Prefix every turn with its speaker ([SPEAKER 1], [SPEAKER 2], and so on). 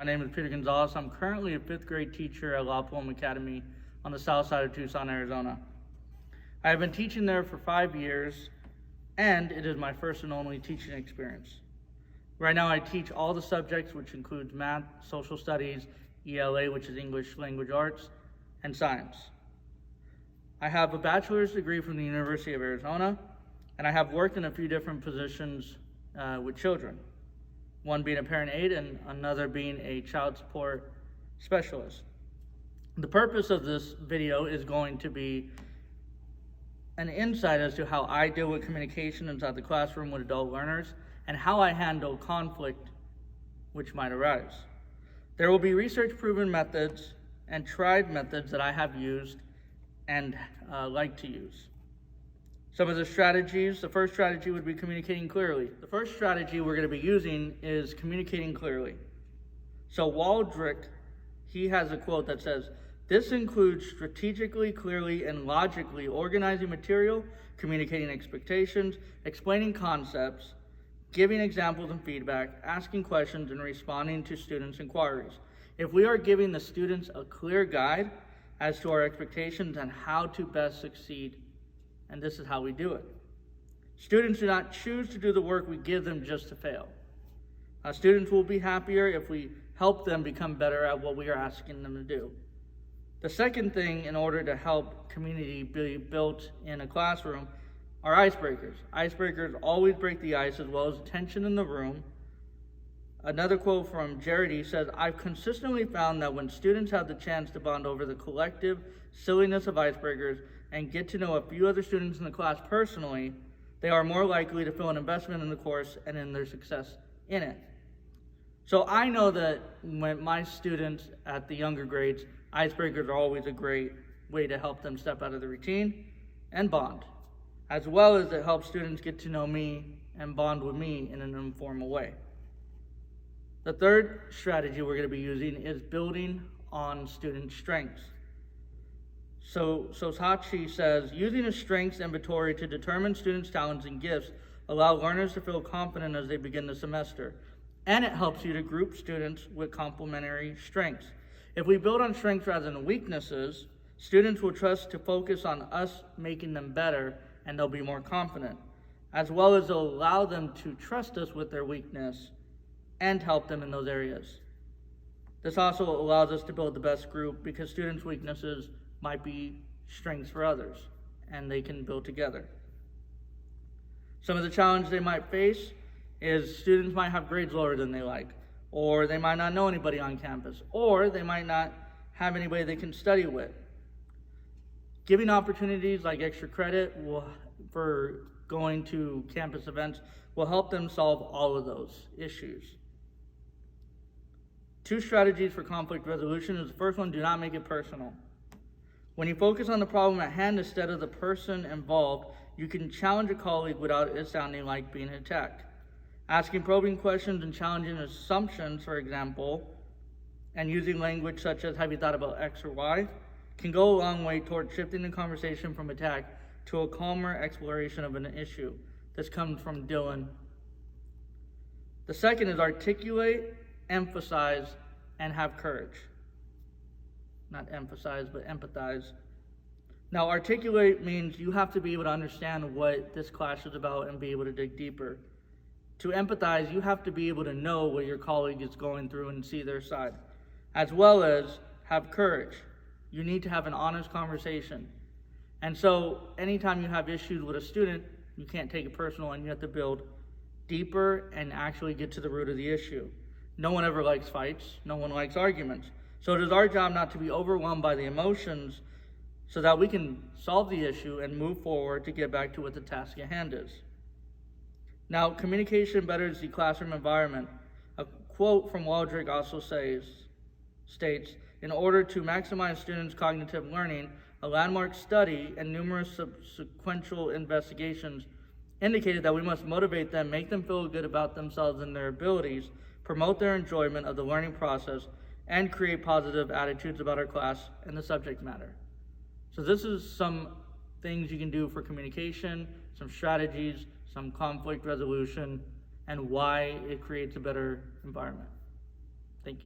[SPEAKER 1] My name is Peter Gonzalez. I'm currently a fifth grade teacher at La Paloma Academy on the south side of Tucson, Arizona. I have been teaching there for 5 years, and it is my first and only teaching experience. Right now I teach all the subjects, which includes math, social studies, ELA, which is English Language Arts, and science. I have a bachelor's degree from the University of Arizona, and I have worked in a few different positions with children. One being a parent aide and another being a child support specialist. The purpose of this video is going to be an insight as to how I deal with communication inside the classroom with adult learners and how I handle conflict which might arise. There will be research-proven methods and tried methods that I have used and like to use. Some of the strategies, the first strategy would be communicating clearly. The first strategy we're going to be using is communicating clearly. So Waldrick, he has a quote that says, "This includes strategically, clearly, and logically organizing material, communicating expectations, explaining concepts, giving examples and feedback, asking questions, and responding to students' inquiries." If we are giving the students a clear guide as to our expectations and how to best succeed, and this is how we do it. Students do not choose to do the work we give them just to fail. Students will be happier if we help them become better at what we are asking them to do. The second thing in order to help community be built in a classroom are icebreakers. Icebreakers always break the ice as well as tension in the room. Another quote from Jarity says, "I've consistently found that when students have the chance to bond over the collective silliness of icebreakers and get to know a few other students in the class personally, they are more likely to feel an investment in the course and in their success in it." So I know that when my students at the younger grades, icebreakers are always a great way to help them step out of the routine and bond, as well as it helps students get to know me and bond with me in an informal way. The third strategy we're going to be using is building on student strengths. So Sachi says, "Using a strengths inventory to determine students' talents and gifts allow learners to feel confident as they begin the semester, and it helps you to group students with complementary strengths. If we build on strengths rather than weaknesses, students will trust to focus on us making them better, and they'll be more confident, as well as it'll allow them to trust us with their weakness and help them in those areas. This also allows us to build the best group because students' weaknesses might be strengths for others, and they can build together. Some of the challenges they might face is students might have grades lower than they like, or they might not know anybody on campus, or they might not have anybody they can study with. Giving opportunities like extra credit for going to campus events will help them solve all of those issues. 2 strategies for conflict resolution is the first one, do not make it personal. When you focus on the problem at hand instead of the person involved, you can challenge a colleague without it sounding like being attacked. Asking probing questions and challenging assumptions, for example, and using language such as, "Have you thought about X or Y?" can go a long way toward shifting the conversation from attack to a calmer exploration of an issue. This comes from Dylan. The second is articulate, emphasize, and have courage. Not emphasize, but empathize. Now, articulate means you have to be able to understand what this class is about and be able to dig deeper. To empathize, you have to be able to know what your colleague is going through and see their side, as well as have courage. You need to have an honest conversation. And so anytime you have issues with a student, you can't take it personal and you have to build deeper and actually get to the root of the issue. No one ever likes fights. No one likes arguments. So it is our job not to be overwhelmed by the emotions so that we can solve the issue and move forward to get back to what the task at hand is. Now, communication betters the classroom environment. A quote from Waldrick also states, "In order to maximize students' cognitive learning, a landmark study and numerous subsequent investigations indicated that we must motivate them, make them feel good about themselves and their abilities, promote their enjoyment of the learning process, and create positive attitudes about our class and the subject matter." So this is some things you can do for communication, some strategies, some conflict resolution, and why it creates a better environment.